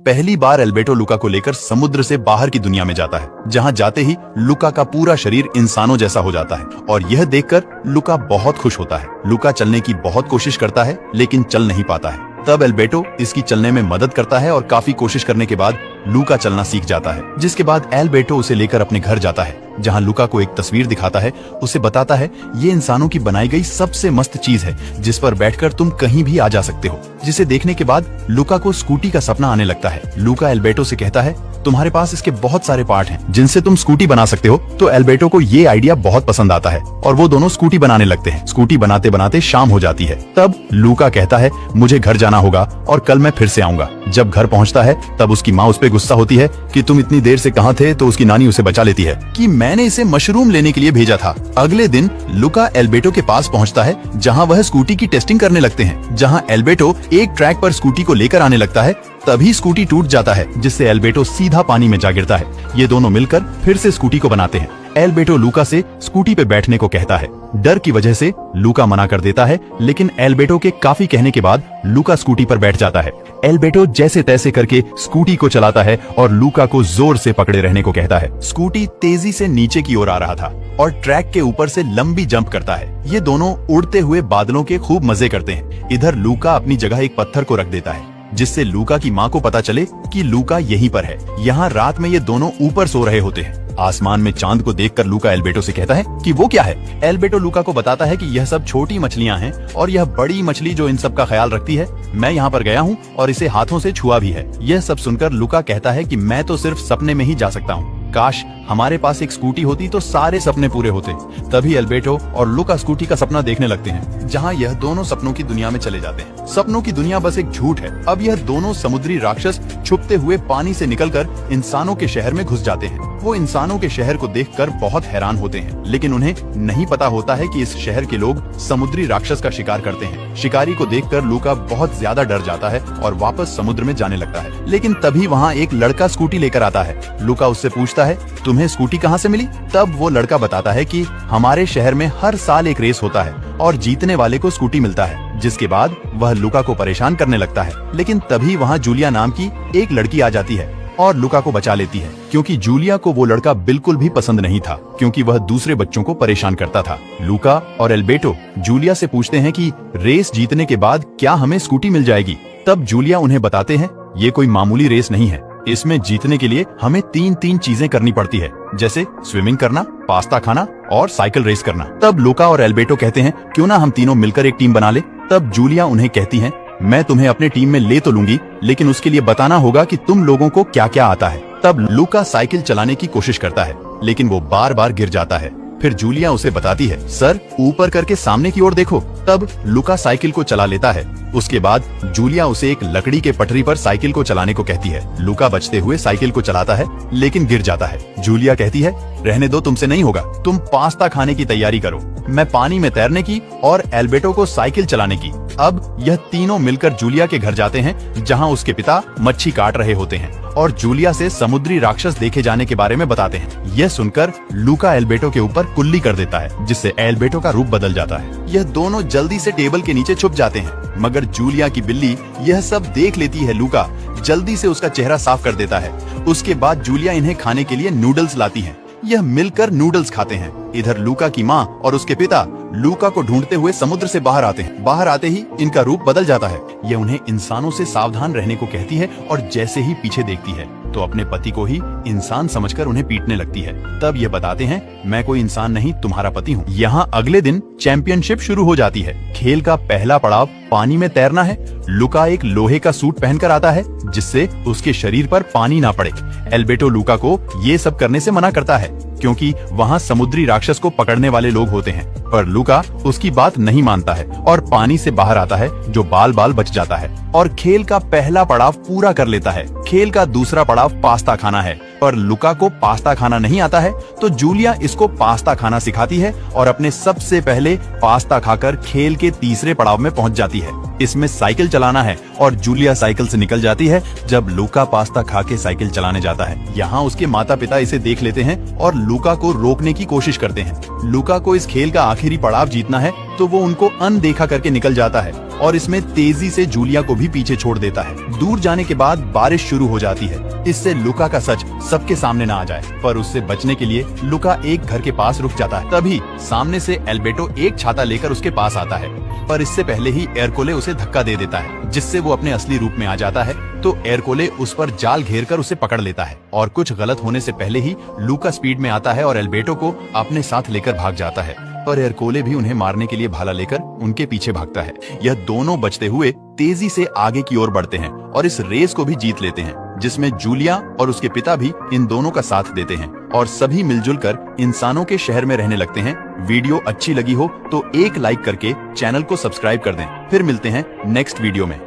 पहली बार एल्बर्टो लुका को लेकर समुद्र से बाहर की दुनिया में जाता है, जहां जाते ही लुका का पूरा शरीर इंसानों जैसा हो जाता है और यह देखकर लुका बहुत खुश होता है। लुका चलने की बहुत कोशिश करता है लेकिन चल नहीं पाता है। तब एल्बर्टो इसकी चलने में मदद करता है और काफी कोशिश करने के बाद लुका चलना सीख जाता है, जिसके बाद एल्बर्टो उसे लेकर अपने घर जाता है, जहां लुका को एक तस्वीर दिखाता है। उसे बताता है ये इंसानों की बनाई गई सबसे मस्त चीज है जिस पर बैठकर तुम कहीं भी आ जा सकते हो। जिसे देखने के बाद लुका को स्कूटी का सपना आने लगता है। लुका एल्बर्टो से कहता है तुम्हारे पास इसके बहुत सारे पार्ट हैं जिनसे तुम स्कूटी बना सकते हो। तो एल्बर्टो को ये आइडिया बहुत पसंद आता है और वो दोनों स्कूटी बनाने लगते हैं। स्कूटी बनाते बनाते शाम हो जाती है। तब लुका कहता है मुझे घर जाना होगा और कल मैं फिर से आऊंगा। जब घर पहुंचता है तब उसकी माँ उस पर गुस्सा होती है कि तुम इतनी देर से कहाँ थे। तो उसकी नानी उसे बचा लेती है कि मैंने इसे मशरूम लेने के लिए भेजा था। अगले दिन लुका एल्बर्टो के पास पहुंचता है जहां वह स्कूटी की टेस्टिंग करने लगते हैं। जहां एल्बर्टो एक ट्रैक पर स्कूटी को लेकर आने लगता है तभी स्कूटी टूट जाता है, जिससे एल्बर्टो सीधा पानी में जा गिरता है। ये दोनों मिलकर फिर से स्कूटी को बनाते हैं। एल्बर्टो लुका से स्कूटी पे बैठने को कहता है। डर की वजह से लुका मना कर देता है, लेकिन एल्बर्टो के काफी कहने के बाद लुका स्कूटी पर बैठ जाता है। एल्बर्टो जैसे तैसे करके स्कूटी को चलाता है और लुका को जोर से पकड़े रहने को कहता है। स्कूटी तेजी से नीचे की ओर आ रहा था और ट्रैक के ऊपर से लंबी जंप करता है। ये दोनों उड़ते हुए बादलों के खूब मजे करते हैं। इधर लुका अपनी जगह एक पत्थर को रख देता है, जिससे लुका की माँ को पता चले कि लुका यहीं पर है। यहाँ रात में ये दोनों ऊपर सो रहे होते हैं। आसमान में चांद को देखकर लुका एल्बर्टो से कहता है कि वो क्या है। एल्बर्टो लुका को बताता है कि यह सब छोटी मछलियाँ हैं और यह बड़ी मछली जो इन सब का ख्याल रखती है, मैं यहाँ पर गया हूँ और इसे हाथों से छुआ भी है। यह सब सुनकर लुका कहता है कि मैं तो सिर्फ सपने में ही जा सकता हूँ। काश हमारे पास एक स्कूटी होती तो सारे सपने पूरे होते। तभी एल्बर्टो और लुका स्कूटी का सपना देखने लगते हैं, जहां यह दोनों सपनों की दुनिया में चले जाते हैं। सपनों की दुनिया बस एक झूठ है। अब यह दोनों समुद्री राक्षस छुपते हुए पानी से निकलकर इंसानों के शहर में घुस जाते हैं। वो इंसानों के शहर को देखकर बहुत हैरान होते हैं, लेकिन उन्हें नहीं पता होता है कि इस शहर के लोग समुद्री राक्षस का शिकार करते हैं। शिकारी को देखकर लुका बहुत ज्यादा डर जाता है और वापस समुद्र में जाने लगता है। लेकिन तभी वहाँ एक लड़का स्कूटी लेकर आता है। लुका उससे पूछता है तुम्हें स्कूटी कहाँ से मिली। तब वो लड़का बताता है कि हमारे शहर में हर साल एक रेस होता है और जीतने वाले को स्कूटी मिलता है। जिसके बाद वह लुका को परेशान करने लगता है, लेकिन तभी वहाँ जूलिया नाम की एक लड़की आ जाती है और लुका को बचा लेती है, क्योंकि जूलिया को वो लड़का बिल्कुल भी पसंद नहीं था, क्योंकि वह दूसरे बच्चों को परेशान करता था। लुका और एल्बर्टो जूलिया से पूछते हैं कि रेस जीतने के बाद क्या हमें स्कूटी मिल जाएगी। तब जूलिया उन्हें बताते हैं ये कोई मामूली रेस नहीं है, इसमें जीतने के लिए हमें तीन चीजें करनी पड़ती है, जैसे स्विमिंग करना, पास्ता खाना और साइकिल रेस करना। तब लुका और एल्बर्टो कहते हैं क्यों ना हम तीनों मिलकर एक टीम बना ले। तब जूलिया उन्हें कहती है मैं तुम्हें अपने टीम में ले तो लूंगी, लेकिन उसके लिए बताना होगा कि तुम लोगों को क्या क्या आता है। तब लुका साइकिल चलाने की कोशिश करता है, लेकिन वो बार बार गिर जाता है। फिर जूलिया उसे बताती है सर ऊपर करके सामने की ओर देखो। तब लुका साइकिल को चला लेता है। उसके बाद जूलिया उसे एक लकड़ी के पटरी पर साइकिल को चलाने को कहती है। लुका बचते हुए साइकिल को चलाता है, लेकिन गिर जाता है। जूलिया कहती है रहने दो, तुमसे नहीं होगा, तुम पास्ता खाने की तैयारी करो, मैं पानी में तैरने की और एल्बर्टो को साइकिल चलाने की। अब यह तीनों मिलकर जूलिया के घर जाते हैं, जहाँ उसके पिता मच्छी काट रहे होते हैं और जूलिया से समुद्री राक्षस देखे जाने के बारे में बताते हैं। यह सुनकर लुका एल्बर्टो के ऊपर कुल्ली कर देता है, जिससे एल्बर्टो का रूप बदल जाता है। यह दोनों जल्दी से टेबल के नीचे छुप जाते हैं, मगर जूलिया की बिल्ली यह सब देख लेती है। लुका जल्दी से उसका चेहरा साफ कर देता है। उसके बाद जूलिया इन्हें खाने के लिए नूडल्स लाती है। यह मिलकर नूडल्स खाते हैं। इधर लुका की माँ और उसके पिता लुका को ढूंढते हुए समुद्र से बाहर आते हैं। बाहर आते ही इनका रूप बदल जाता है। यह उन्हें इंसानों से सावधान रहने को कहती है और जैसे ही पीछे देखती है तो अपने पति को ही इंसान समझकर उन्हें पीटने लगती है। तब ये बताते हैं मैं कोई इंसान नहीं, तुम्हारा पति हूँ। यहाँ अगले दिन चैंपियनशिप शुरू हो जाती है। खेल का पहला पड़ाव पानी में तैरना है। लुका एक लोहे का सूट पहनकर आता है, जिससे उसके शरीर पर पानी ना पड़े। एल्बर्टो लुका को ये सब करने से मना करता है, क्योंकि वहाँ समुद्री राक्षस को पकड़ने वाले लोग होते हैं। पर लुका उसकी बात नहीं मानता है और पानी से बाहर आता है, जो बाल बाल बच जाता है और खेल का पहला पड़ाव पूरा कर लेता है। खेल का दूसरा पड़ाव पास्ता खाना है, पर लुका को पास्ता खाना नहीं आता है, तो जूलिया इसको पास्ता खाना सिखाती है और अपने सबसे पहले पास्ता खाकर खेल के तीसरे पड़ाव में पहुंच जाती है। इसमें साइकिल चलाना है और जूलिया साइकिल से निकल जाती है जब लुका पास्ता खा के साइकिल चलाने जाता है। यहाँ उसके माता पिता इसे देख लेते हैं और लुका को रोकने की कोशिश करते हैं। लुका को इस खेल का आखिरी पड़ाव जीतना है, तो वो उनको अनदेखा करके निकल जाता है और इसमें तेजी से जूलिया को भी पीछे छोड़ देता है। दूर जाने के बाद बारिश शुरू हो जाती है, इससे लुका का सच सबके सामने ना आ जाए। पर उससे बचने के लिए लुका एक घर के पास रुक जाता है। तभी सामने से एल्बेर्टो एक छाता लेकर उसके पास आता है, पर इससे पहले ही एरकोले उसे धक्का दे देता है, जिससे वो अपने असली रूप में आ जाता है। तो एरकोले उस पर जाल घेरकर उसे पकड़ लेता है और कुछ गलत होने से पहले ही लुका स्पीड में आता है और एल्बेर्टो को अपने साथ लेकर भाग जाता है। पर एरकोले भी उन्हें मारने के लिए भाला लेकर उनके पीछे भागता है। यह दोनों बचते हुए तेजी से आगे की ओर बढ़ते हैं और इस रेस को भी जीत लेते हैं, जिसमें जूलिया और उसके पिता भी इन दोनों का साथ देते हैं और सभी मिलजुल कर इंसानों के शहर में रहने लगते हैं। वीडियो अच्छी लगी हो तो एक लाइक करके चैनल को सब्सक्राइब कर दें। फिर मिलते हैं नेक्स्ट वीडियो में।